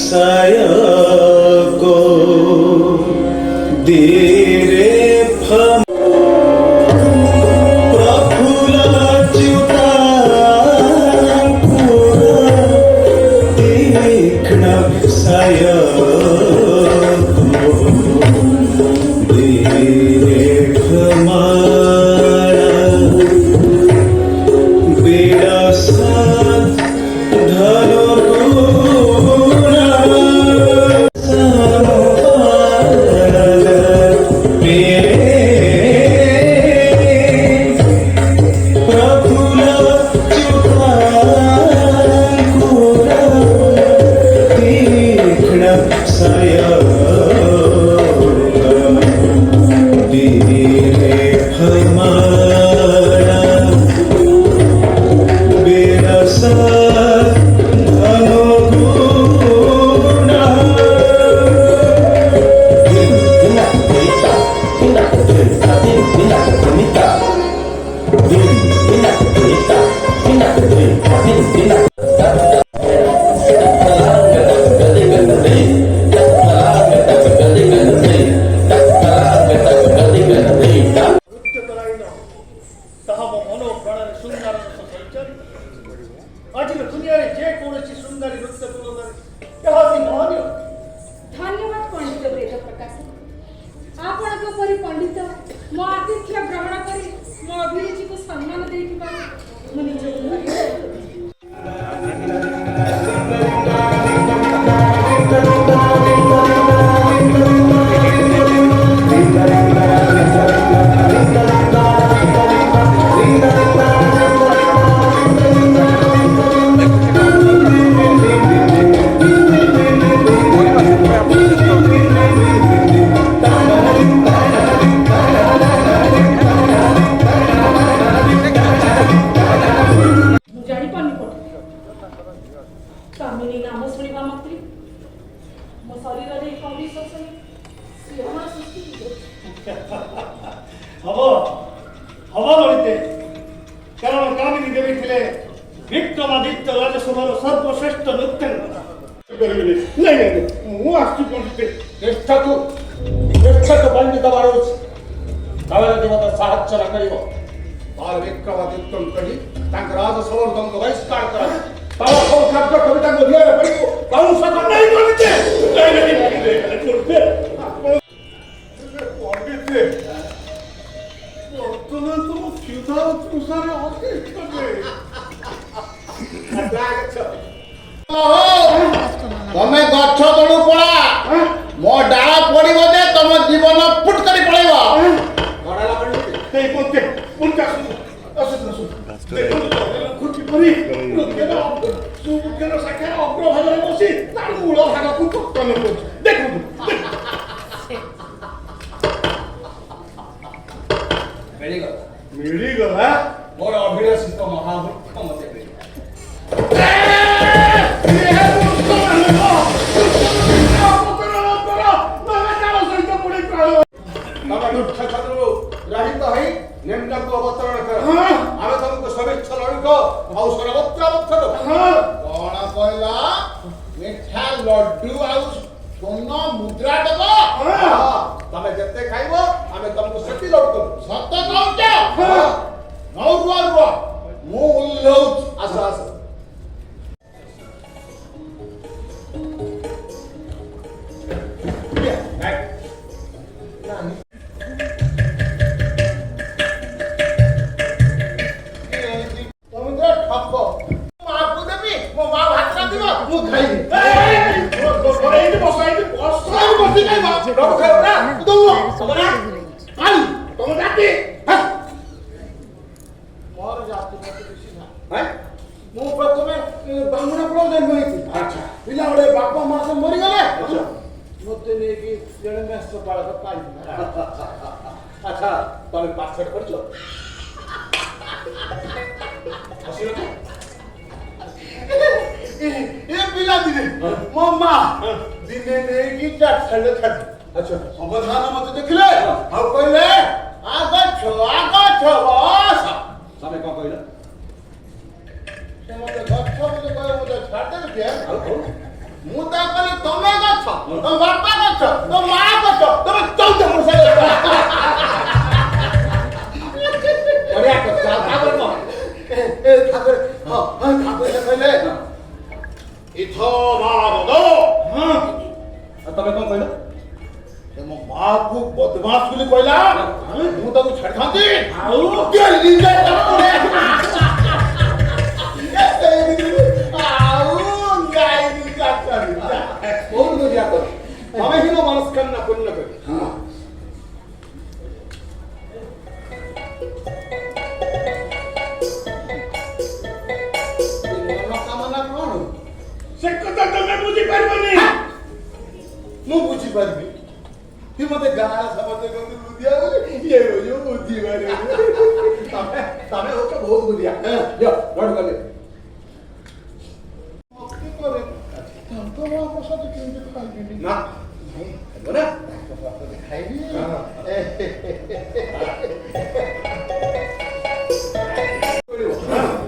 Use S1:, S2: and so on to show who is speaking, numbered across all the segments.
S1: सायको धीरे प्रफुल्ल च्युता तीक्ष्ण सायको धीरे
S2: आज दुनिया जे कौन सुंदरी नृत्य धन्यवाद
S3: पंडित वेद प्रकाश आपण परी पंडित मो आतिथ्य ग्रहण करी मो अभिरुचि को सम्मान देथिबा मु निज कामिनी नाम शुणा मात्र मो शरीर रे अविश्वास
S2: हवा ललिते कारण कामिनी देवी थे विक्रमादित्य राजसभार सर्वश्रेष्ठ नृत्य नहीं मु आसु पंडित
S4: चेष्टा तो पंडित बारोच कावलती मत साहस्य न करिवो बाल विक्रमादित्य कहि तांक राजसभार दंग बहिष्कार करा तावा को शब्द कविता को दिया पड़िको कौन सा नहीं बोलते नहीं करते पंडित वर्तमान तुम सीधा तुसारे होते करे
S5: तमे गच्छ तळु पळा मो डाळ पडिबो जे तम जीवन फुट करी पळेबो
S2: गडाला पडले ते कोणते पुंता असु खुटी परी केना सुकेना साखेर अग्रभागरे बसी तार मूळ भागକୁ पतन करछ देखु मिली गला
S4: मोर अभिलाषित महामूर्ख मते
S5: रहित है नेमका को अवतरण कर आमे तुमको शुभेच्छा लड़को आउ सरवत्र अवतरण कोण कहला मिठा लड्डू आउ सोना मुद्रा देबो तमे जते खाइबो आमे तुमको सती लड्डू सत कहउछ नौ रुआ मु उल्लौच आस आस
S4: अच्छा तमे पासवर्ड करछो
S5: ए पिला दिने मम्मा दिने नहीं की चाट खंड खंड अच्छा अवधान मत देखले आ कहले आगा छो बस
S4: तमे को कहला
S5: से मते गच्छ बोले कहे मते छाड़ दे के ମୁଁ ତ କହିଲି ତମେ ଗଛ ତମ ବାପା ଗଛ ତମ ମା ଗଛ ତମେ 14 ବର୍ଷ ବଢିଆ କଥା ତାପରେ କଣ ତାପରେ ହଁ ତାପରେ କହିଲେ ଇଥ ମାବଦ
S4: ତମେ କଣ କହିଲ?
S5: ମୋ ମାକୁ ବଦମାସ ବୋଲି କହିଲା ମୁଁ ତାକୁ ଛାଡ଼ିଥାନ୍ତି ଆଉ
S4: ବହୁତ ବଢିଆ କରି ତମେ ହିଁ ମୋ ମନସ୍କାମନା ପୂର୍ଣ୍ଣ କରି
S5: ମନୋକାମନା କଣ
S2: ସେ କଥା ତମେ ବୁଝିପାରିବନି।
S5: ମୁଁ ବୁଝିପାରିବି କି ମତେ ଗାଁ ସମସ୍ତେ କହନ୍ତି ବୁଦ୍ଧିଆ ବୋଲି ଇଏ ହଉଛି ବୁଝିପାରିବି
S4: ତମେ ହଉଛ ବହୁତ ବୁଦ୍ଧିଆ ରଡ଼ ଗଲେ
S5: ମତେ କରେ ତାଙ୍କ ମା ପ୍ରସାଦ କେମିତି ଖାଇବିନି
S4: ନା ହେବ ନା
S5: ତାଙ୍କ ପ୍ରସାଦ ଖାଇବି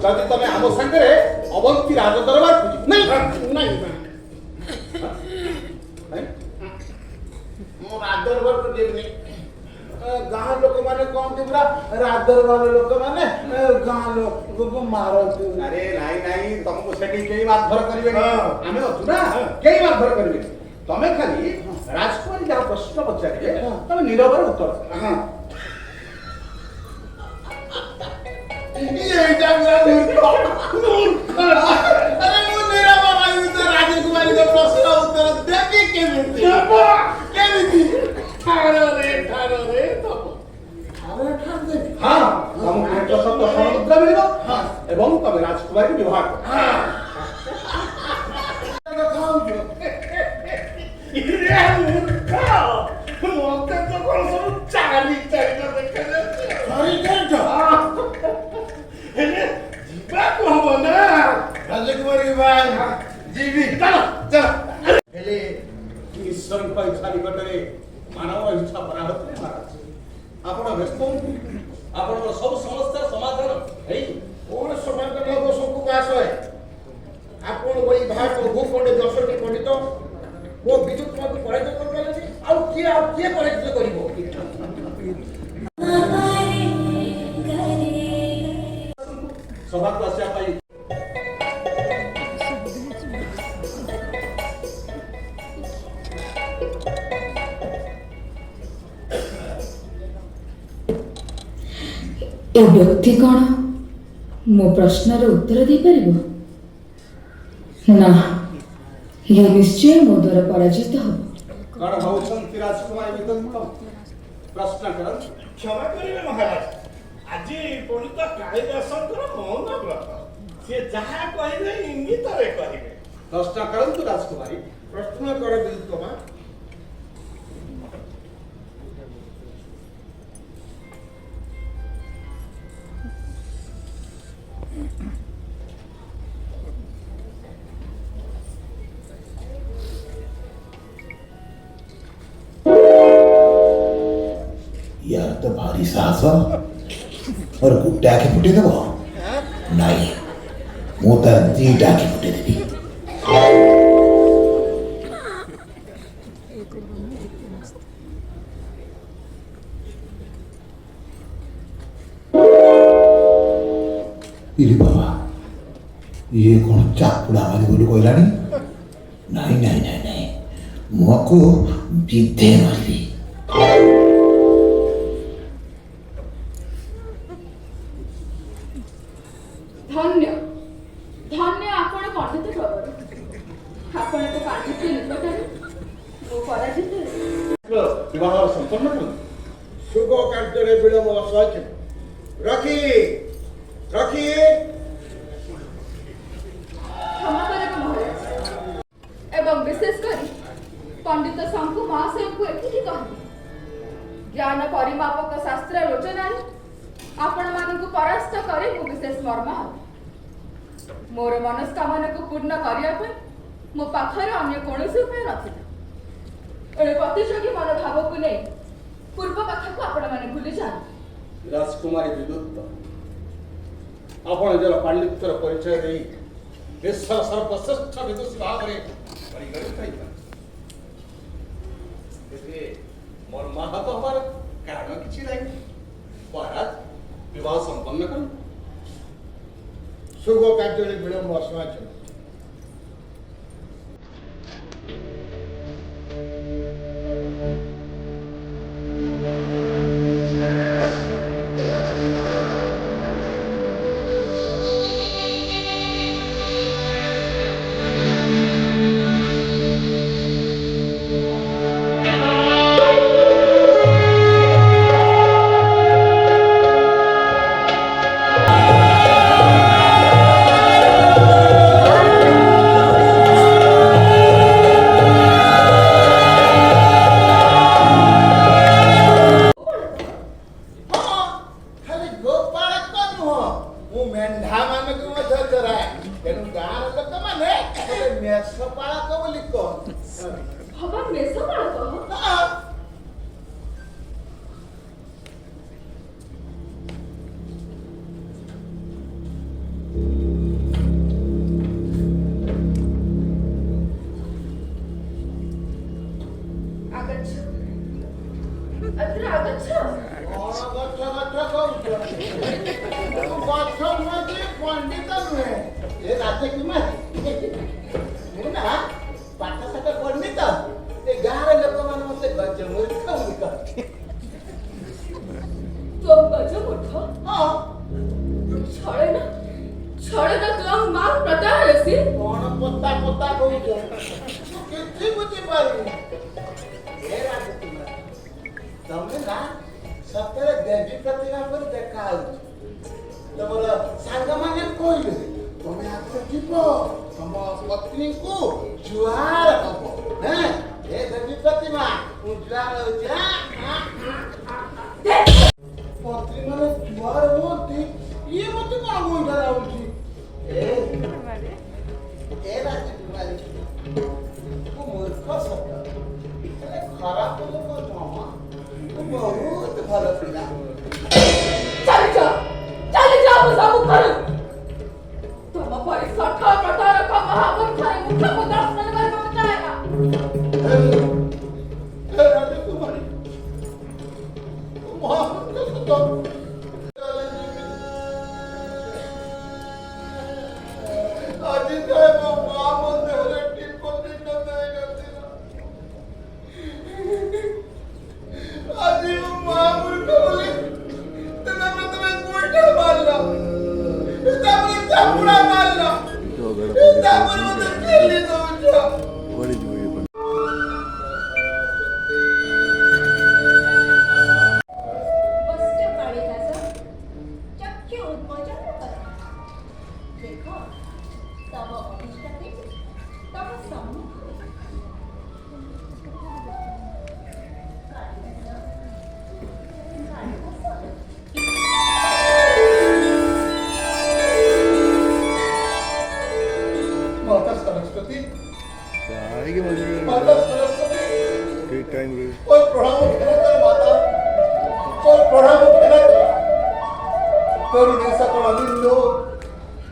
S4: ଯଦି ତମେ ଆମ ସାଙ୍ଗରେ ଅବନ୍ତୀ ରାଜ ଦରବାର ଖୋଜିବ
S5: ନାଇଁ ନାଇଁ ମୁଁ ରାଜଦରବାରକୁ ଯିବିନି ଗାଁ ଲୋକମାନେ କହନ୍ତି ପୁରା ରାଜଦରବାର ଲୋକମାନେ ଗାଁ ଲୋକଙ୍କୁ ମାରନ୍ତି
S4: ଆରେ ନାଇଁ ନାଇଁ ତମକୁ ସେଠି କେହି ମାରଧର କରିବେନି ଆମେ ଅଛୁ ନା କେହି ମାରଧର କରିବେନି ତମେ ଖାଲି ରାଜକୁମାରୀ ଯାହା ପ୍ରଶ୍ନ ପଚାରିବେ ତମେ ନିରବରେ ଉତ୍ତର
S5: ଏଇଟା ମୂର୍ଖ ଆରେ ମୁଁ ନିରବ ରହିବି ତ ରାଜକୁମାରୀଙ୍କ ପ୍ରଶ୍ନ ଉତ୍ତର ଦେବି କେମିତି କେମିତି ଠାରରେ ଦବ ଠାରରେ ଦେବି
S4: ହଁ ତମକୁ ଏକ ଶବ୍ଦ ସମୁଦ୍ର ମିଳିବ ଏବଂ ତମେ ରାଜକୁମାରୀ ବିବାହ
S2: ମତେ ତ କଣ ସବୁ ଚାରି ଦେଖାଯାଉଛି। ହେଲେ ଯିବାକୁ ହବ ନା
S5: ରାଜକୁମାରୀ ଭାଇ ଯିବି
S2: ଚାଲ ଚାଲ।
S4: ହେଲେ ଈଶ୍ୱରଙ୍କ ଇଚ୍ଛା ନିକଟରେ ମାନବ ଇଚ୍ଛା ପରାହତରେ ମହାରାଜ ଆପଣ ବ୍ୟସ୍ତ ହୁଅନ୍ତୁ ଆପଣଙ୍କର ସବୁ ସମସ୍ୟାର ସମାଧାନ ହେଇ
S5: କଣ ସମାଧାନ ହବ ସବୁ ବାସ ଆପଣ ବହି ଭାଗ ଭୂଖଣ୍ଡ 10ଟି ପଣ୍ଡିତ ମୋ ବିଦ୍ୟୁତ ମତେ ପରାଜିତ କରିପାରିଲେନି ଆଉ କିଏ ପରାଜିତ କରିବ
S4: ସଭାକୁ ଆସିବା ପାଇଁ
S6: ଏ ବ୍ୟକ୍ତି କ'ଣ ମୋ ପ୍ରଶ୍ନର ଉତ୍ତର ଦେଇପାରିବ? ନା, ଇଏ ନିଶ୍ଚୟ ମୋ ଦ୍ୱାରା ପରାଜିତ ହେବ।
S4: କଣ ଭାବୁଛନ୍ତି ରାଜକୁମାରୀ ବିଦଗ୍ଧ ପ୍ରଶ୍ନ କରନ୍ତୁ
S2: କ୍ଷମା କରିବେ ମହାରାଜ ଆଜି ପଣ୍ଡିତ କାଳିଦାସଙ୍କର ମୌନ ବ୍ରତ ସିଏ ଯାହା କହିବେ ଇଙ୍ଗିତରେ କହିବେ।
S4: ପ୍ରଶ୍ନ କରନ୍ତୁ ରାଜକୁମାରୀ
S5: ପ୍ରଶ୍ନ କର ବିଦ୍ୟୁତ ମା
S7: यार तो भारी साहस हो और गुड्डा के फुटे देव नहीं मु तार दीटा के फुटे देवी इरे बाबा ये कौन चाकुड़ा मारी बोलू कहलानी नहीं नहीं नहीं नहीं मुआ को विद्धे मारी
S3: ଧନ୍ୟ ଧନ୍ୟ ଆପଣ ପଣ୍ଡିତ ପ୍ରବର ଆପଣଙ୍କ ପାଣ୍ଡିତ୍ୟ ନିକଟରେ ମୁଁ ପରାଜିତ ହେଲି।
S4: ବିବାହ ସମ୍ପନ୍ନ କରନ୍ତୁ
S5: शुभ कार्य विलंब असहज रखी रखी
S3: क्षमा କରିବେ ମହାରାଜ ଏବଂ ବିଶେଷ କରି ପଣ୍ଡିତ ଶଙ୍କୁ ମହାଶୟଙ୍କୁ ଏତିକି କହିବି ଜ୍ଞାନ ପରିମାପକ ଶାସ୍ତ୍ର ଲୋଚନାରେ ଆପଣମାନଙ୍କୁ ପରାସ୍ତ କରି ମୁଁ ବିଶେଷ ମର୍ମାହତ ମୋର ମନସ୍କାମନାକୁ ପୂର୍ଣ୍ଣ କରିବା ପାଇଁ ମୋ ପାଖରେ ଅନ୍ୟ କୌଣସି ଉପାୟ ନଥିଲା ଏଣୁ ପ୍ରତିଯୋଗୀ ମନୋଭାବକୁ ନେଇ ପୂର୍ବ କଥାକୁ ଆପଣମାନେ ଭୁଲି ଯାଆନ୍ତୁ।
S4: ରାଜକୁମାରୀ ବିଦୁତ ଆପଣ ନିଜର ପାଣ୍ଡିତ୍ୟର ପରିଚୟ ଦେଇ ବିଶ୍ୱର ସର୍ବଶ୍ରେଷ୍ଠ ବିଦୁଷୀ ଭାବରେ
S5: ଛାଡ଼ିକରି ଖାଇଥାନ୍ତି ଏଥିରେ ମୋର ମାହାତ ହବାର କାରଣ କିଛି ନାହିଁ ମହାରାଜ ବିବାହ ସମ୍ପନ୍ନ କରୁ
S2: শুভ କାର୍ଯ୍ୟରେ ବିଳମ୍ବ ଅସମାଚର
S5: ଖାଲି ଗୋପାଳକ ନୁହଁ ମୁଁ ମେଣ୍ଢା ମାନଙ୍କୁ ମଧ୍ୟ ଚରାଏ ତେଣୁ ଗାଁର ଲୋକମାନେ ମୋତେ ମେଷ ପାଳକ ବୋଲି କହନ୍ତି
S3: ହବା ମେଷ ବାଳକ
S5: ହଁ।
S3: ଆଗଚ୍ଛ ଅତ୍ର ଆଗଚ୍ଛ
S5: କଣ ଗଛ ଗଛ କହୁଛ ଗଛ ନୁହେଁ କି ପଣ୍ଡିତ ନୁହେଁ ଏ ରାଜକୁମାରୀ ମୁଁ ନା ପାଠ ସାଠ ପଣ୍ଡିତ ଏ ଗାଁର ଲୋକମାନେ ମତେ ଗଜ ମୂର୍ଖ ବୋଲି କହନ୍ତି
S3: त्वं गजमूर्ख
S5: ହଁ
S3: छळेन छळेन त्वं मां प्रतारयसि
S5: କଣ ପତା ପତା କହୁଛ ମୁଁ କିଛି ବୁଝିପାରୁନି ଏ ରାଜକୁମାରୀ ତମେ ନା ସତରେ ଦେବୀ ପ୍ରତିଭା ପରି ଦେଖା ହଉଛି ତମର ସାଙ୍ଗମାନେ କହିଲେ ତମେ ଆଗରେ ଯିବ ତମ ପତ୍ନୀଙ୍କୁ ଜୁହାର ହବ ହେଁ ଏ ଦେବୀ ପ୍ରତିମା ମୁଁ ଜୁହାର ହଉଛି ପତ୍ନୀ ମାନେ ଜୁହାର ହୁଅନ୍ତି ଇଏ ମତେ କଣ ଗୋଇଠା ଲାଗୁଛି ଏ ରାଜକୁମାରୀ ମୁଁ ମୂର୍ଖ ସତ ହେଲେ ଖରାପ ଲୋକ ନୁହଁ ମୁଁ ବହୁତ ଭଲ ପିଲା
S3: ଚାଲି ଯାଅ ମୋ ସମ୍ମୁଖରୁ ତମ ପରି ସଠ ପ୍ରତାରକ ମହାମୂର୍ଖରେ ମୁଖକୁ ଦର୍ଶନ କରିବାକୁ ଚାହେଁନା
S5: ହେ ରାଜକୁମାରୀ ମହାମୂର୍ଖ ସତ ଆଜି ଯାଏ ମୋ ମା ମୋ ଦେହରେ ଟିପ ଚିହ୍ନ ଦେଇନଥିଲା ଆଜି ମୋ ମା ମୂର୍ଖ ବୋଲି ତମେ ପ୍ରଥମେ ଗୋଇଠା ମାରିଲ ତାପରେ ଚାପୁଡ଼ା ମାରିଲ ତାପରେ ମତେ ଠେଲି ଦଉଛ
S8: ବସ୍ତ୍ର କାଳିଦାସ ଚକ୍ଷୁ ଉନ୍ମୋଚନ କର ଦେଖ ତମ ଅଭିଷ୍ଟ ଦେବୀ ତମ ସମ୍ମୁଖରେ
S5: माता सरस्वती
S9: आएगी मजबूरी
S5: माता सरस्वती
S9: ठीक टाइम रे
S5: कोई प्रणाम खेला कर माता कोई प्रणाम खेला कर तरुणी सकल निंदो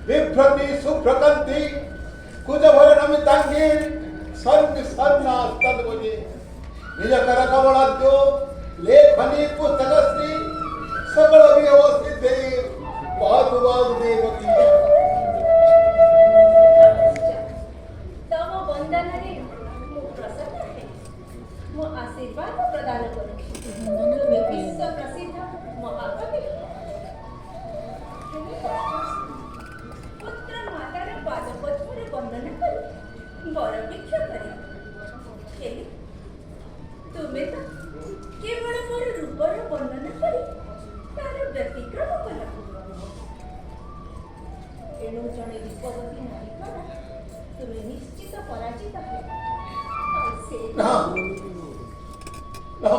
S5: विभ्रति सुभ्रकंती कुजभर नमितांगी सर्व सर्वनाश तद्वजे निज कर कमलाद्यो लेखनी पुस्तकश्री सकल व्यवस्थित बहुत देवती
S8: ତମ ବନ୍ଦନାରେ ମୁଁ ପ୍ରସନ୍ନ ହେବି ମୁଁ ଆଶୀର୍ବାଦ ପ୍ରଦାନ କରୁଛି ବିଶ୍ୱ ପ୍ରସିଦ୍ଧ ମହାକବି ପୁତ୍ର ମାତାର ପାଦପଦ୍ମରେ ବନ୍ଦନା କରି ବର ଭିକ୍ଷା କରେ ହେଲେ ତୁମେ ତ କେବଳ ମୋର ରୂପର ବର୍ଣ୍ଣନା କରି ତାର ବ୍ୟତିକ୍ରମ କଲ ଏଣୁ ଜଣେ ରୂପବତୀ ନାୟିକା ତୁମେ ନିଶ୍ଚିତ ପରାଜିତ ହେବ ଆଉ ସେ
S5: ନା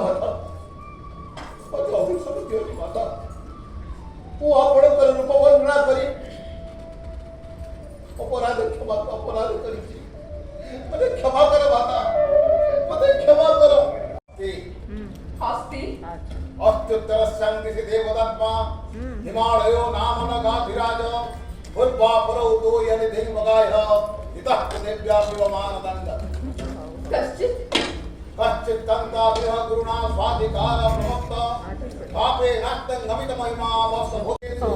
S5: ମାତା ମୋତେ ଅଭିଶାପ ଦିଅନି ମାତା ମୁଁ ଆପଣଙ୍କର ରୂପ ବର୍ଣ୍ଣନା କରି ଅପରାଧ କରିଛି ମୋତେ କ୍ଷମା କର ମାତା ମୋତେ କ୍ଷମା କର
S3: ହସ୍ତି
S5: ଅତ୍ಯುತ್ತರ ಸಂಗತಿ ದೇವದಾತ್ಮ ಹಿಮಾಲಯೋ ನಾಮನ ಗಾಧಿರಾಜ ಪೂರ್ವಾಪರ ಉದೋಯನಿ ದೇವಗಾಯ ಇತಃ ದೇವ್ಯಾಪಿವ ಮಾನದಂಡ
S3: कश्चित्
S5: कश्चित् कान्ताभ्यः गुरुणा स्वाधिकार प्रवक्ता पापे नाट्यं नमित महिमा वस्तुभूतेषु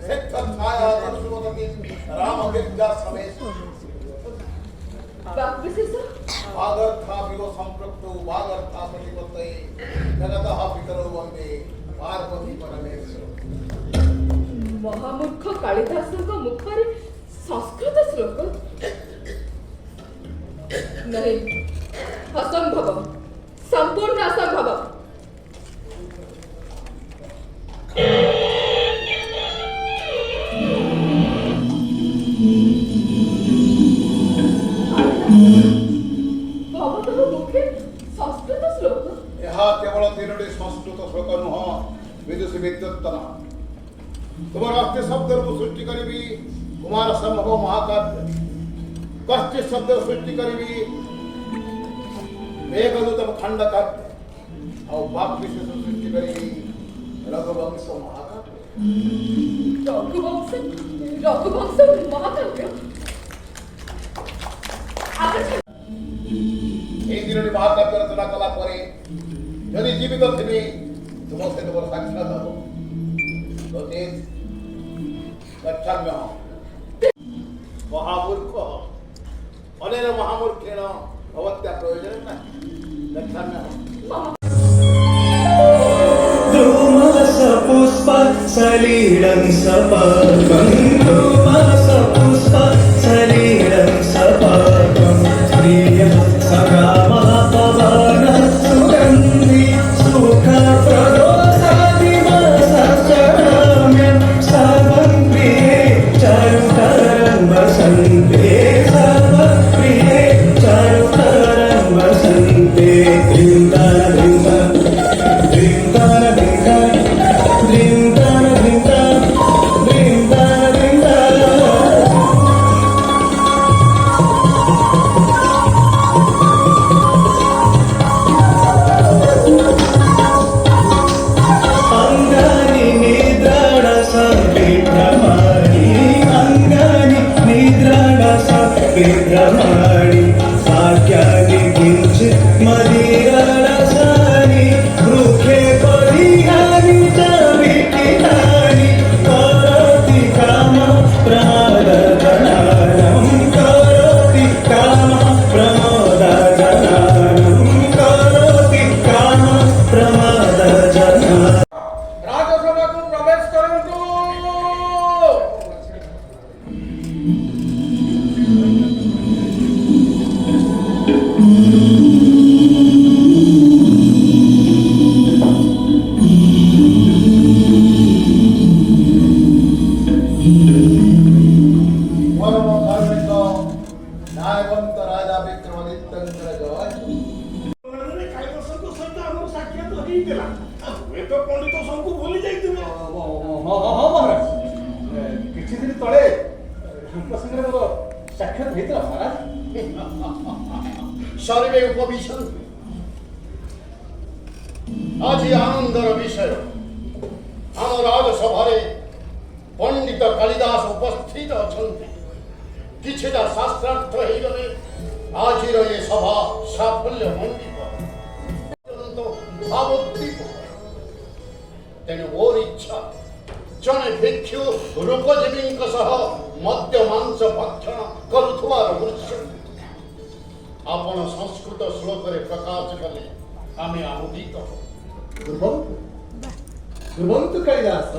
S5: सिद्धच्छाया तनुसुमति रामविद्याश्रमेषु
S3: वाक्विशेषः
S5: वागर्थाभियो सम्पृक्तो वागर्था प्रतिपत्तये जगतः पितरो वन्दे पार्वती परमेश्वरौ।
S3: महामूर्ख कालिदासଙ୍କ मुखରେ संस्कृत श्लोक नहीं, असंभव, संपूर्ण असंभव। भवतः मुखे संस्कृत श्लोक
S5: ଏହା କେବଳ ତିନୋଟି ସଂସ୍କୃତ ଶ୍ଲୋକ ନୁହଁ ବିଦୁଷୀ ବିଦ୍ୟୁତ୍ତମ। ତୁମର ଅସ୍ତି ଶବ୍ଦରୁ ମୁଁ ସୃଷ୍ଟି କରିବି କୁମାର ସମ୍ଭବ ମହାକାବ୍ୟ। କଷ୍ଟି ଶବ୍ଦ ସୃଷ୍ଟି କରିବି ମେଘଦୂତମ ଖଣ୍ଡକାବ୍ୟ। ଆଉ ବାକ୍ ବିଶେଷ ସୃଷ୍ଟି କରିବି ରଘୁବଂଶ ମହାକାବ୍ୟ।
S3: रघुवंश महाकाव्य।
S5: এই তিনୋଟି ମହାକାବ୍ୟ ରଚନା କଲା ପରେ ଯଦି ଜୀବିତ ଥିବି ତୁମ ସହିତ ମୋର ସାକ୍ଷାତ ହେବ। ଗଚ୍ଛାମ୍ୟ ମହାମୂର୍ଖ ଅନେନ ମହାମୂର୍ଖେଣ ଭବତ୍ୟା ପ୍ରୟୋଜନ ନାହିଁ। ଗଚ୍ଛାମ୍ୟ
S1: पुष्प सलीलं सपाकं धूमस पुष्प सलीलं सपाकं प्रिय सकामः पवन सुगन्धि सुखप्रदो सादिवसचरम्यं सर्वं प्रिये चारुतरं वसन्ते सर्वं प्रिये चारुतरं वसन्ते विभ्रमाणि भाग्यानि किञ्चित् मदिररसानि वृक्षे परिहानि च विकितानि करोति कामः प्रमादजनानं करोति कामः प्रमादजनानं करोति कामः प्रमादजनानं।
S5: ରାଜସଭାକୁ ପ୍ରବେଶ କରନ୍ତୁ। ପରମ କାରୁଣିକ ନ୍ୟାୟବନ୍ତ ରାଜା ବିକ୍ରମାଦିତ୍ୟଙ୍କର ଜୟ।
S2: କାଳିଦାସଙ୍କ ସହିତ ଆମର ସାକ୍ଷାତ ହେଇଥିଲା। ହୁଏତ ପଣ୍ଡିତ ସବୁ ଭୁଲି ଯାଇଥିବେ।
S4: ହଁ ମହାରାଜ, କିଛି ଦିନ ତଳେ ତାଙ୍କ ସାଙ୍ଗରେ ମୋର ସାକ୍ଷାତ ହେଇଥିଲା ମହାରାଜ।
S5: ସର୍ବେ ଉପବିଶନ୍ତୁ। ଆଜି ଆନନ୍ଦର ବିଷୟ ଆମ ରାଜସଭାରେ ପଣ୍ଡିତ କାଳିଦାସ ଉପସ୍ଥିତ ଅଛନ୍ତି। କିଛିଟା ଶାସ୍ତ୍ରାର୍ଥ ହେଇଗଲେ ଆଜିର ଏ ସଭା ସାଫଲ୍ୟ ମଣ୍ଡିତ ଭାବୋଦ୍ଦୀପ। ତେଣୁ ମୋର ଇଚ୍ଛା ଜଣେ ଭିକ୍ଷୁ ରୂପଜୀବୀଙ୍କ ସହ ମଦ୍ୟ ମାଂସ ଭକ୍ଷଣ କରୁଥିବାର ଦୃଶ୍ୟ ଆପଣ ସଂସ୍କୃତ ଶ୍ଲୋକରେ ପ୍ରକାଶ କଲେ ଆମେ ଆମୋଦିତ ହବୁ।
S4: ಧ್ರುವಂತು ಕಾಳಿದಾಸ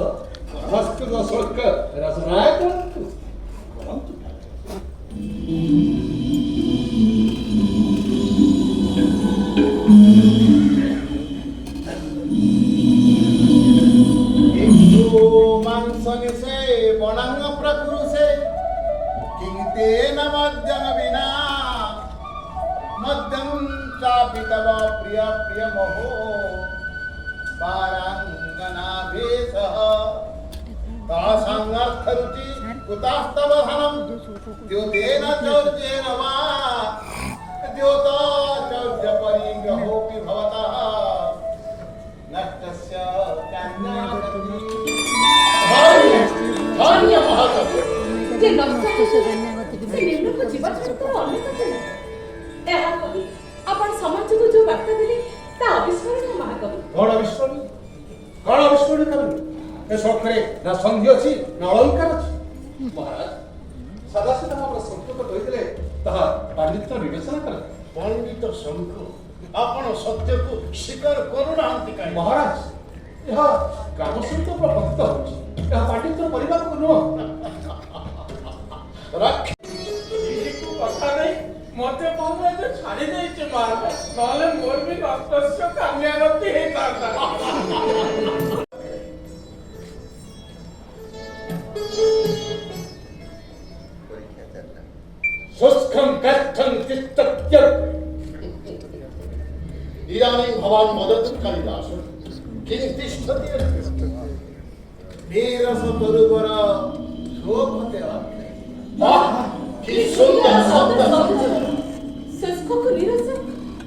S4: ಸಂಸ್ಕೃತ ಶ್ಲೋಕ ರಚನಾ ಕರಂತು।
S5: मांसनिसे वणांग प्रकृसे किंतेन मद्यन विना मद्यं चापि तव प्रिय प्रिय महो पारांगनाभेशः तासांगर्थ रुचि कुतास्तव धनं द्योतेन चौर्येन वा द्योता चौर्य परिग्रहोऽपि भवतः नष्टस्य कन्यागति। धन्य महाकवि
S3: जे नष्ट से निम्न को जीवन छाड़ अन्य कथे ଏହା କହି
S8: आपण समाजକୁ जो ବାର୍ତ୍ତା ଦେଲେ ତା ଅବିସ୍ମରଣୀୟ ମହାକବି।
S4: କଣ ଅବିସ୍ମରଣୀୟ କାରଣ? ଏ ସଡ଼କରେ ନା ସନ୍ଧି ଅଛି ନା ଅଳଙ୍କାର ଅଛି। ମହାରାଜ ସଦାଶିବ ଆମର ସଂସ୍କୃତ କହିଥିଲେ ତାହା ପାଣ୍ଡିତ୍ୟ ବିବେଚନା କରେ।
S2: ପଣ୍ଡିତ ଶଙ୍ଖୁ ଆପଣ ସତ୍ୟକୁ ସ୍ୱୀକାର କରୁନାହାନ୍ତି କାହିଁ?
S4: ମହାରାଜ ଏହା ଗ୍ରାମ ସହିତ ପ୍ରପତିତ ହେଉଛି। ଏହା ପାଣ୍ଡିତ୍ୟ ପରିବାରକୁ ନୁହଁ।
S10: କଥା ନାହିଁ ମତେ କଣ ଏବେ ଛାଡି ଦେଇଛି ମହାରାଜ, ନହେଲେ ମୋର ବି ରକ୍ତସ୍ୟ କାନ୍ୟାଗତି ହେଇଥାନ୍ତା।
S4: शुष्कं कष्टं तिष्ठत्य
S2: इदानीं भवान् वदतु कालिदास किं तिष्ठति? नीरस तरुवर शोभते कि सुन्दर शब्द।
S8: शुष्कକୁ ନିରସ,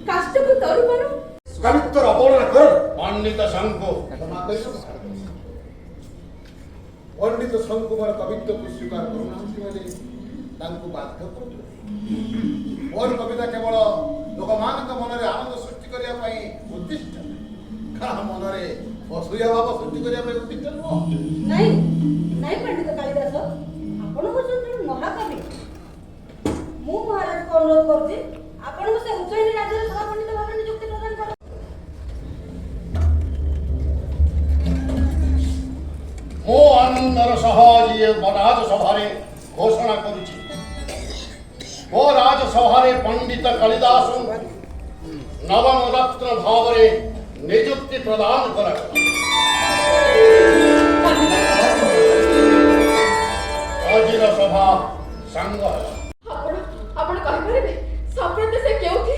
S8: କାଷ୍ଟକୁ ତରୁବାର।
S4: कवित्वर अवहेलना कर।
S2: पंडित शंकु
S5: पंडित शंकुमार कवित्व को स्वीकार करुनाहांती बोली तांको बाध्य करूଥିଲେ। ମୋର କବିତା କେବଳ ଲୋକମାନଙ୍କ ମନରେ ଆନନ୍ଦ ସୃଷ୍ଟି କରିବା ପାଇଁ ଉଦ୍ଦିଷ୍ଟ, କାହା ମନରେ ଅସୂୟା ଭାବ ସୃଷ୍ଟି କରିବା ପାଇଁ ଉଦ୍ଦିଷ୍ଟ ନୁହଁ।
S8: ନାଇଁ ନାଇଁ ପଣ୍ଡିତ କାଳିଦାସ, ଆପଣ ହଉଛନ୍ତି ଜଣେ ମହାକବି। ମୁଁ ମହାରାଜଙ୍କୁ ଅନୁରୋଧ କରୁଛି ଆପଣଙ୍କୁ ସେ ଉଜ୍ଜୟିନୀ ରାଜ୍ୟର ସଭାପଣ୍ଡିତ ଭାବରେ ନିଯୁକ୍ତି ପ୍ରଦାନ କର।
S2: ମୁଁ ଆନନ୍ଦର ସହ ଆଜି ରାଜସଭାରେ ଘୋଷଣା କରୁଛି, ମୋ ରାଜସଭାରେ ପଣ୍ଡିତ କାଳିଦାସଙ୍କୁ ନବମ ରତ୍ନ ଭାବରେ ନିଯୁକ୍ତି ପ୍ରଦାନ କରାଗଲା। ଆଜିର ସଭା ସାଙ୍ଗ ହେଲା।
S3: ଆପଣ କହିପାରିବେ ସମ୍ପ୍ରତି ସେ କେଉଁଠି?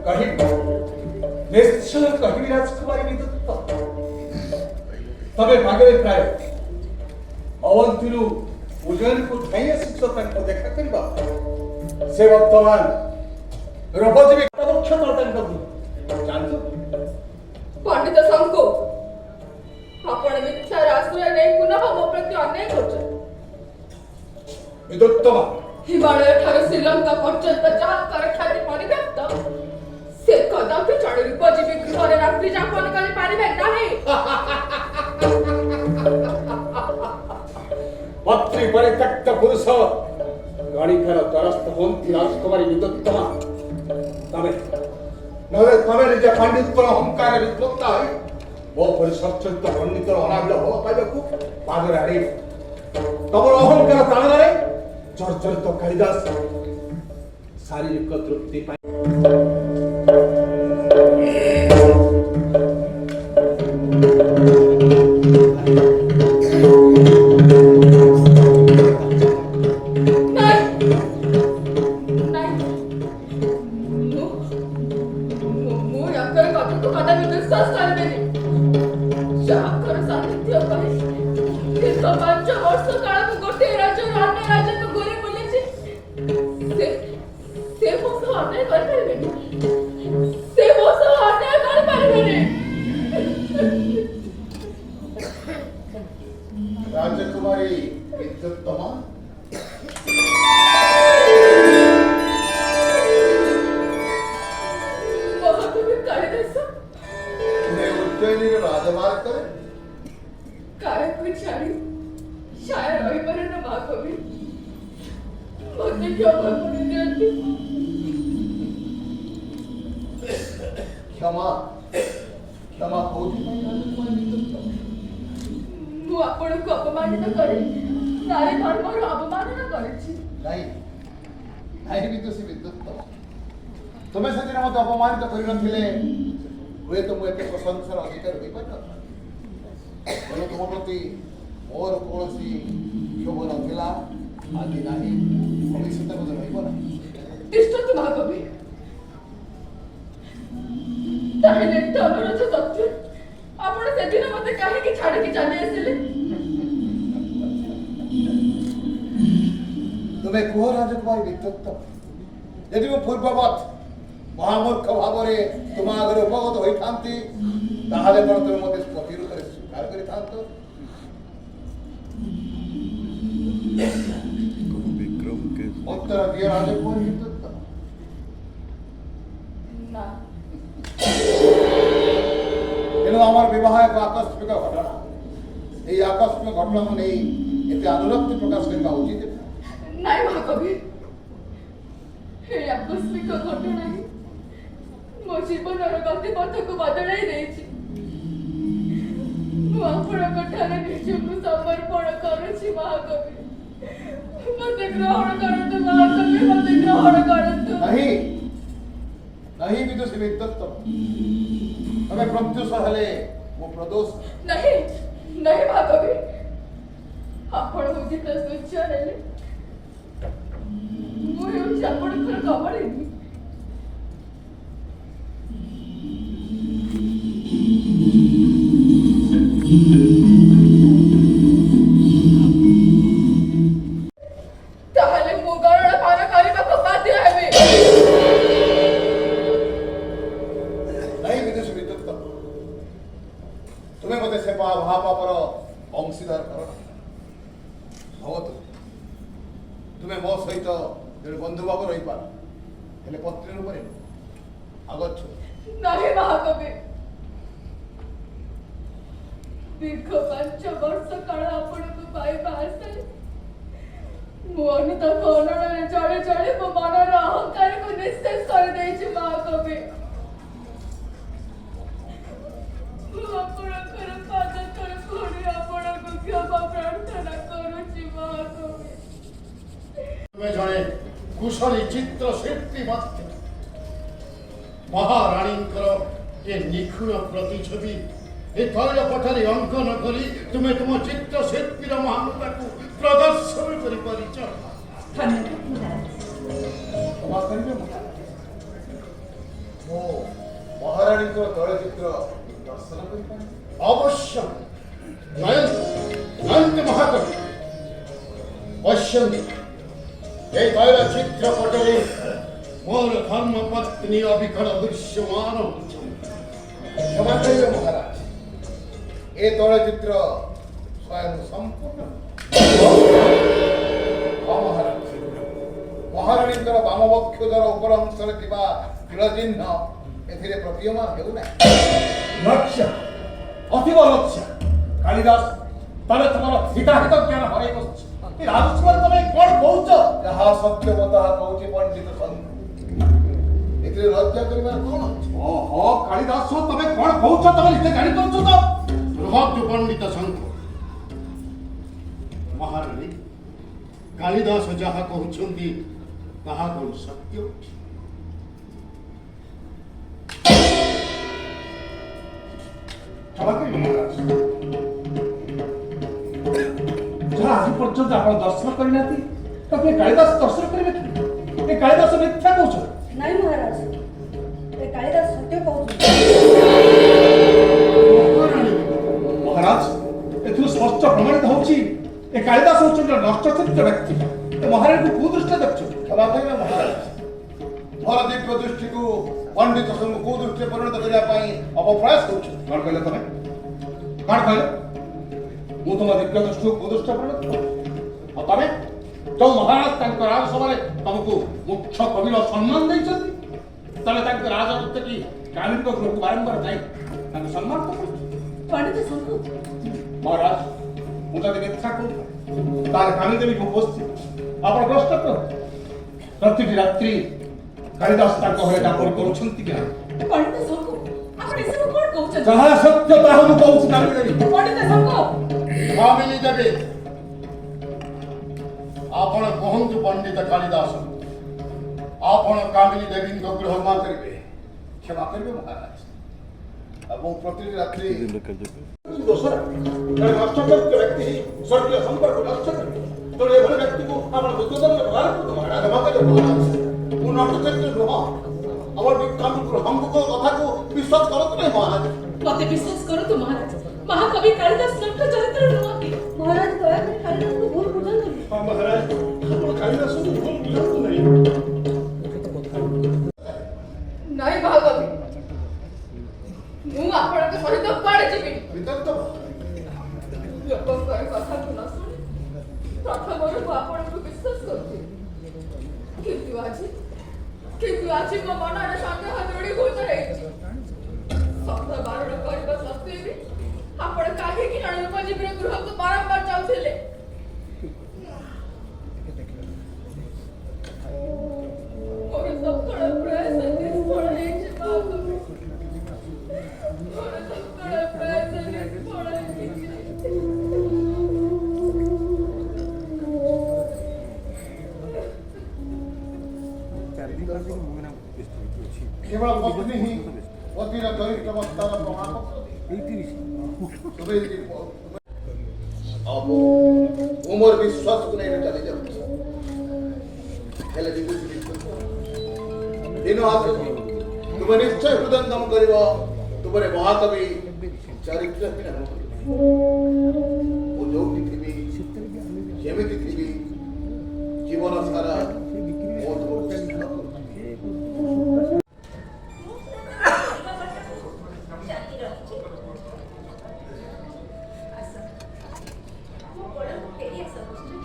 S4: କହିବି ନିଶ୍ଚୟ କହିବି ରାଜକୁମାରୀ ବିଦୁତ୍ତ। ତମେ ଭାଗରେ ପ୍ରାୟ ଅବନ୍ତୀରୁ ଉଜ୍ଜୟିନୀକୁ ଧାଇଁ ଆସିଛ ତାଙ୍କୁ ଦେଖା କରିବା। ସେ ବର୍ତ୍ତମାନ ରୂପଜୀବୀ ପଦକ୍ଷେପ ତାଙ୍କ ଜାଣିଛ?
S3: ପଣ୍ଡିତ ଶଙ୍କୁ, ଆପଣ ମିଥ୍ୟାର ଆଶ୍ରୟ ନେଇ ପୁନଃ ମୋ ପ୍ରତି ଅନ୍ୟାୟ କରୁଛନ୍ତି।
S4: ବିଦୁତ୍ତମା
S3: ହିମାଳୟ ଠାରୁ ଶ୍ରୀଲଙ୍କା ପର୍ଯ୍ୟନ୍ତ ଯାହାଙ୍କର ଖ୍ୟାତି ପରିବ୍ୟାପ୍ତ, ସେ କଦାପି ଜଣେ ରୂପଜୀବୀ ଗୃହରେ ରାତ୍ରି ଯାପନ କରିପାରିବେ ନାହିଁ।
S4: ପତ୍ରୀ ପରିତ୍ୟକ୍ତ ପୁରୁଷ ଗଣିକାର ଦ୍ୱାରସ୍ଥ ହୁଅନ୍ତି ରାଜକୁମାରୀ ବିଦୁତ୍ତମା। ତମେ ନିଜ ପାଣ୍ଡିତ୍ୟର ଅହଙ୍କାର ବିଦ୍ବତ୍ତା ହୋଇ ମୋ ପରି ସଚ୍ଚରିତ ପଣ୍ଡିତର ଅନାବିଳ ଭଲ ପାଇବାକୁ ପାଦରେ ଆଣିବ। ତମର ଅହଙ୍କାର ତାଳନାରେ ଜର୍ଜରିତ କାଳିଦାସ ଶାରୀରିକ ତୃପ୍ତି ପାଇଁ
S2: राजकुमारी विद्युत्तमा उज्जयिनी राजमार्ग करे
S3: कायको छाड़ी शायर रहिबारे न महाकवि मते क्यों भगवान दियंती।
S2: क्षमा क्षमा कोथि ପାଇଁ राजकुमारी विद्युत्तमा?
S3: ମୁଁ ଆପଣଙ୍କୁ ଅପମାନିତ କରି ନାରୀ ଧର୍ମର ଅବମାନନା କରିଛି।
S2: नहीं नहीं विदुषी विद्युत्तमा, तुम्हें सेदिन मत अपमानित करिनथिले हुए तो मु एते प्रशंसार अधिकार होई पार तेणु तुम प्रति मोर कौनसी क्षोभ नथिला आदि नाही, भविष्यत बोध रहइब ना।
S3: तिष्ठतु महाकवि, ताहेले तो अनुरोध सत्य ଆପଣ ସେଦିନ ମତେ କାହିଁକି ଛାଡ଼ିକି ଚାଲି ଆସିଲେ?
S2: ତୁମେ କୁହ ରାଜକୁମାରୀ ବିଦ୍ୟୁତ୍ତମା, ଯଦି ମୁଁ ପୂର୍ବବତ୍ ମହାମୂର୍ଖ ଭାବରେ ତୁମ ଆଗରେ ଉପଗତ ହୋଇଥାନ୍ତି ତାହେଲେ କ'ଣ ତୁମେ ମୋତେ ପତି ରୂପରେ ସ୍ୱୀକାର କରିଥାନ୍ତ?
S9: विक्रम के
S5: उत्तर दिए राजकुमार विद्युत
S3: না
S5: तेणु आमार विवाह एक आकस्मिक घटना এই আকস্মিক ঘটনাକୁ ନେଇ ଏତେ ଅନୁରକ୍ତି ପ୍ରକାଶ କରିବା ଉଚିତ
S3: নাই মহাকবি এই আকস্মিক ঘটনা ମୋ ଜୀବନର ଗତିପଥକୁ ବଦଳାଇ ଦେଇଛି। ମୁଁ ଆପଣଙ୍କ ଠାରେ ନିଜକୁ ସମର୍ପଣ କରୁଛି ମହାକବି। ମୋତେ ଗ୍ରହଣ କରନ୍ତୁ ମହାକବି, ମୋତେ ଗ୍ରହଣ କରନ୍ତୁ।
S5: नहीं नहीं विदुषी विद्युत ତମେ ପ୍ରତ୍ୟୁଷ ହେଲେ ମୁଁ ପ୍ରଦୋଷ
S3: नहीं नहीं ମହାକବି, ଆପଣ ଉଦିତ ସୂର୍ଯ୍ୟ ହେଲେ ମୁଁ ହେଉଛି ଆପଣଙ୍କର କମଳିନୀ। ତାହେଲେ ମୁଁ ଗରୁଡ଼ ପାନ କରିବାକୁ ବାଧ୍ୟ ହେବି।
S5: नहीं विदुषी विद्युत तुम्हें मते से महापापर अंशीदार कर भवतु तुम्हें मो सहित जड़े बंधु भाव रही पार हेले पत्नी रूप आगच्छु
S3: नहीं महाकवि, दीर्घ 5 वर्ष काल आपणको पाइबा आशारे मो अनुताप अनड़े जड़े जड़े मो मनर अहंकार को निश्चय कर देछि महाकवि। ଆପଣଙ୍କର ପାଦ ତଳେ ପଡ଼ି ଆପଣଙ୍କୁ କ୍ଷମା ପ୍ରାର୍ଥନା କରୁଛି ମହାକବି।
S2: ତୁମେ ଜଣେ କୁଶଳୀ ଚିତ୍ରଶିଳ୍ପୀ ମଧ୍ୟ ମହାରାଣୀଙ୍କର ଏ ନିଖୁଣ ପ୍ରତିଛବି ଏ ତୈଳ ପଠାରେ ଅଙ୍କନ କରି ତୁମେ ତୁମ ଚିତ୍ରଶିଳ୍ପୀର ମହାନତାକୁ ପ୍ରଦର୍ଶନ କରିପାରିଛ।
S5: क्षमा करिबे मो महाराणी को चलचित्र दर्शन करि पारे
S2: अवश्य नयन महाकवि पश्यन्ति ए तैल चित्रपटले मोर धर्मपत्नी अविकल दृश्यमान
S5: क्षमा करिबे महाराज ए चलचित्र स्वयं संपूर्ण महाराज महाराणी वामवक्षोदर उपर अंशरे थिबा तिलचिह्न एथिरे प्रतीयमान हेउ ना
S4: लक्ष्य अतीव लक्ष्य कालिदास तले तुमर हिताहित ज्ञान हरै बसछि ए राजकुमार तमे कोन कहउछ
S5: जहाँ सत्य बता कहूँ पंडित संत एथिरे लज्जा करिबार कोन अछि
S4: ओहो कालिदास तमे कोन कहउछ तमे लिखे जानि परछ त
S2: बृहद पंडित संघ महाराणी कालिदास जहाँ कहउछन्ति ताहा कोन सत्य
S4: क्षमा करिबे महाराज जहाँ आज पर्यंत आपण दर्शन करिनाथि तबे कालिदास दर्शन करिबे कि ए कालिदास मिथ्या कहउछ
S8: नहीं महाराज, ए कालिदास सत्य कहूँ।
S4: महाराज एथु स्पष्ट प्रमाणित होछि ए कालिदास होछन नष्टचित्त व्यक्ति ए महाराज को कुदृष्टि देखछु
S5: क्षमा करिबे महाराज मोर दिव्य दृष्टि को पंडित संग कुदृष्टि परिणत करिया पाई अपप्रयास करूछु
S4: कौन कहले तमे कौन कहले मु तुम दिव्य दृष्टि को कुदृष्टि परिणत आ तमे जो महाराज तांक राजसभा तुमको मुख्य कविर सम्मान दैछथि तले तांक राजदूत की कालिन को गृह बारंबार जाई तांक सम्मान तो
S8: पंडित संघ
S4: महाराज मु जदि मिथ्या कहू तार काली देवी को उपस्थित आपण प्रश्न कर प्रतिटी रात्रि कालिदास तांक घरे डापर करूछंती कि
S8: पंडित संघ आपण एसब कोन कहउछ?
S4: जहाँ सत्य ताहा मु कहूछि काली देवी
S8: पंडित संघ
S2: भामिनी देवी आपण कहतु पंडित कालिदास आपण कामिनी देवी को ग्रहण करिबे
S5: क्षमा करिबे महाराज अब प्रति रात्रि
S4: दोसरा जड़े नष्टचित्त व्यक्ति स्वर्गीय संपर्क नष्ट कर तो एभली व्यक्ति को आपण दुर्योधन व्यवहार करतो महाराज
S5: क्षमा करिबे महाराज मु नटचक्र नुह हमर विक्रम हमको कथा को विश्वास करत नहीं महाराज
S8: मते विश्वास करतु महाराज, महाकवि कालिदास नष्ट चरित्र नुहति। महाराज दया करे कालिदास को भूल बुझाନ୍ତୁ।
S4: हां महाराज आपण कालिदास को भूल बुझाନ୍ତୁ नहीं
S3: नहीं महाकवि, ମୁଁ ଆପଣଙ୍କ ସହିତ କୁଆଡ଼େ ଯିବିନି।
S5: विदग्ध
S3: ଲୋକଙ୍କର କଥାକୁ ନ ଶୁଣି ପ୍ରଥମରୁ ମୁଁ ଆପଣଙ୍କୁ ବିଶ୍ୱାସ କରୁଥିଲି। କିନ୍ତୁ ଆଜି ମୋ ମନରେ ସନ୍ଦେହ ଦୃଢ଼ୀଭୂତ ହେଇଛି। ସନ୍ଦେହ ବାରଣ କରିବା ସତ୍ତ୍ୱେ ବି ଆପଣ କାହିଁକି ଜଣେ ଉପଜୀବୀର ଗୃହକୁ ବାରମ୍ବାର ଯାଉଥିଲେ? ମୋର ସକଳ ପ୍ରୟାସ ନିଷ୍ଫଳ ହେଇଛି ମହାକବି। ମୋର ସକଳ ପ୍ରୟାସ ନିଷ୍ଫଳ ହେଇଛି।
S5: केवल पत्नी ही पतिर गरिष्ठवस्थार प्रमाणपत्र अब उमर विश्वास को नहीं चली जाऊँ हेले दिन हाथ तुम निश्चय हृदयंगम कर तुमरे महाकवि चरित्रहीन जो थी जमी थी जीवन सारा मो तुमको
S8: ଜାତି ରହିଛି। ଆସ ମୋ ଗୋଡ଼କୁ ଫେରି ଆସ ବୁଝିଲ?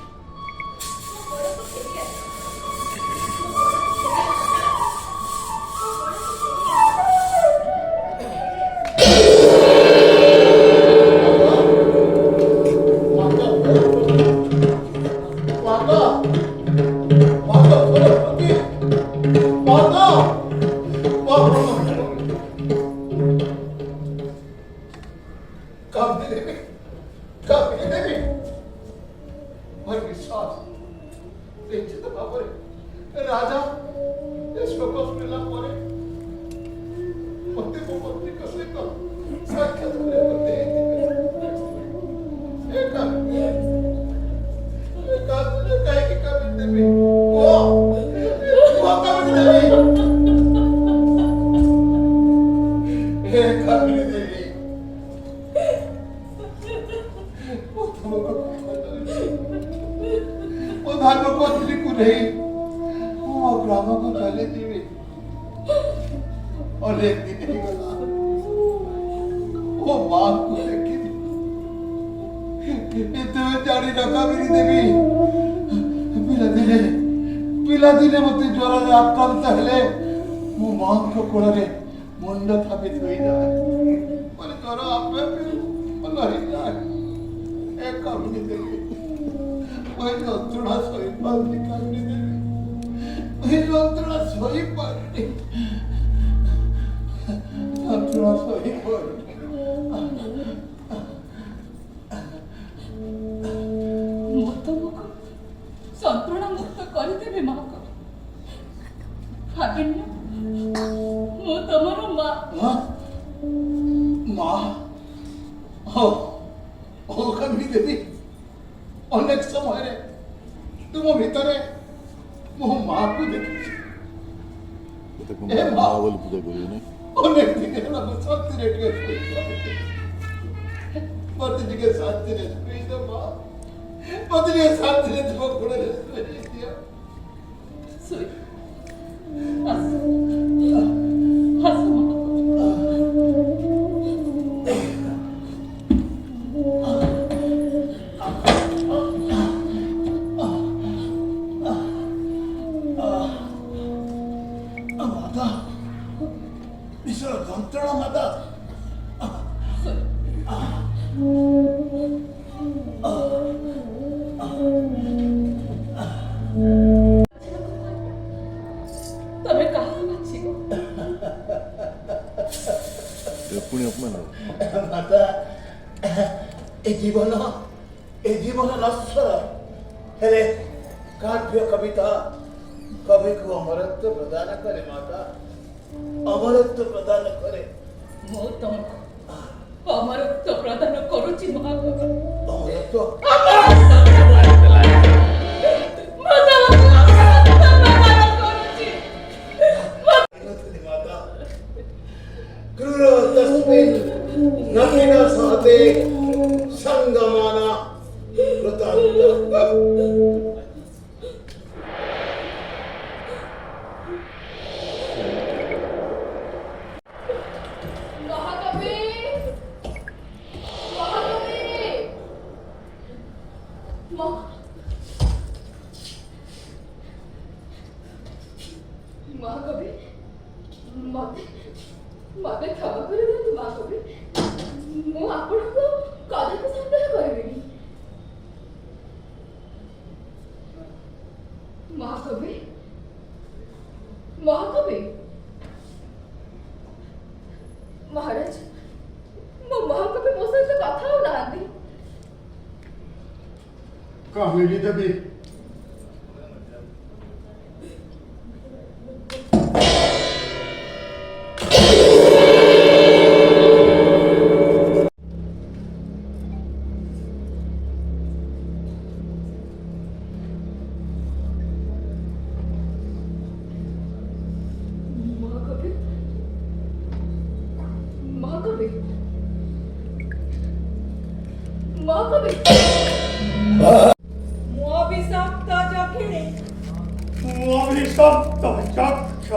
S8: ମୋ ଗୋଡ଼କୁ ଫେରି ଆସ। ମୋ ଗୋଡ଼କୁ ଫେରି ଆସ। ମୋ ଗୋଡ଼କୁ
S5: राजा शोक मिला पर मते मो पत्नी को सहित साक्षात ग्राम को चले जीवे और एक दिन ही गला वो मां को देखी तुम्हें जानी रखा मेरी देवी पिला दिने मते ज्वर रे आक्रांत हेले मो मां को कोड़ रे मुंड थापित होई जाए पर ज्वर आपे लही जाए एक कामनी देवी ওই যন্ত্রণা সই পারনি কামনি দেবী ওই যন্ত্রণা সই পারনি যন্ত্রণা সই পারনি
S6: ମୁଁ ତମକୁ ଯନ୍ତ୍ରଣା ମୁକ୍ତ କରିଦେବି ମହାକବି। ଭାବିନି ମୁଁ ତମର ମା।
S5: মা ও কামনি দেবী অনেক সময় রে তুম ভিতরে মো মা কো দেখি এ মা
S9: বলে পূজা করি না
S5: অনেক দিন হলো শান্তি রে টিকে মতে দিকে শান্তি রে কই তো মা মতে দিকে শান্তি রে তো কোড়ে রে দিয়া
S6: শুই হাসো হাসো
S5: যন্ত্রণা মাতা
S6: ତମେ କାହାକୁ ବାଛିବ?
S9: ପୁଣି ଅପମାନ
S5: ମାତା ଏ ଜୀବନ ନଶ୍ୱର ହେଲେ କାବ୍ୟ କବିତା କବିକୁ ଅମରତ୍ୱ ପ୍ରଦାନ କରେ ମାତା ଅମରତ୍ୱ ପ୍ରଦାନ କରେ
S6: ମୁଁ ତମକୁ ଅମରତ୍ୱ ପ୍ରଦାନ କରୁଛି ମହାକବି।
S5: ଅମରତ୍ୱ ମାତା କ୍ରୂର ତସ୍ମିନ୍ ନବୀନ ସହତେ ସଂଗମାନା କୃତାନ୍ତ
S3: মহাকবি
S2: কামিনী দেবী
S3: মহাকবি মহাকবি মহাকবি
S8: অভিশপ্ত যখিনী
S2: অভিশপ্ত যক্ষ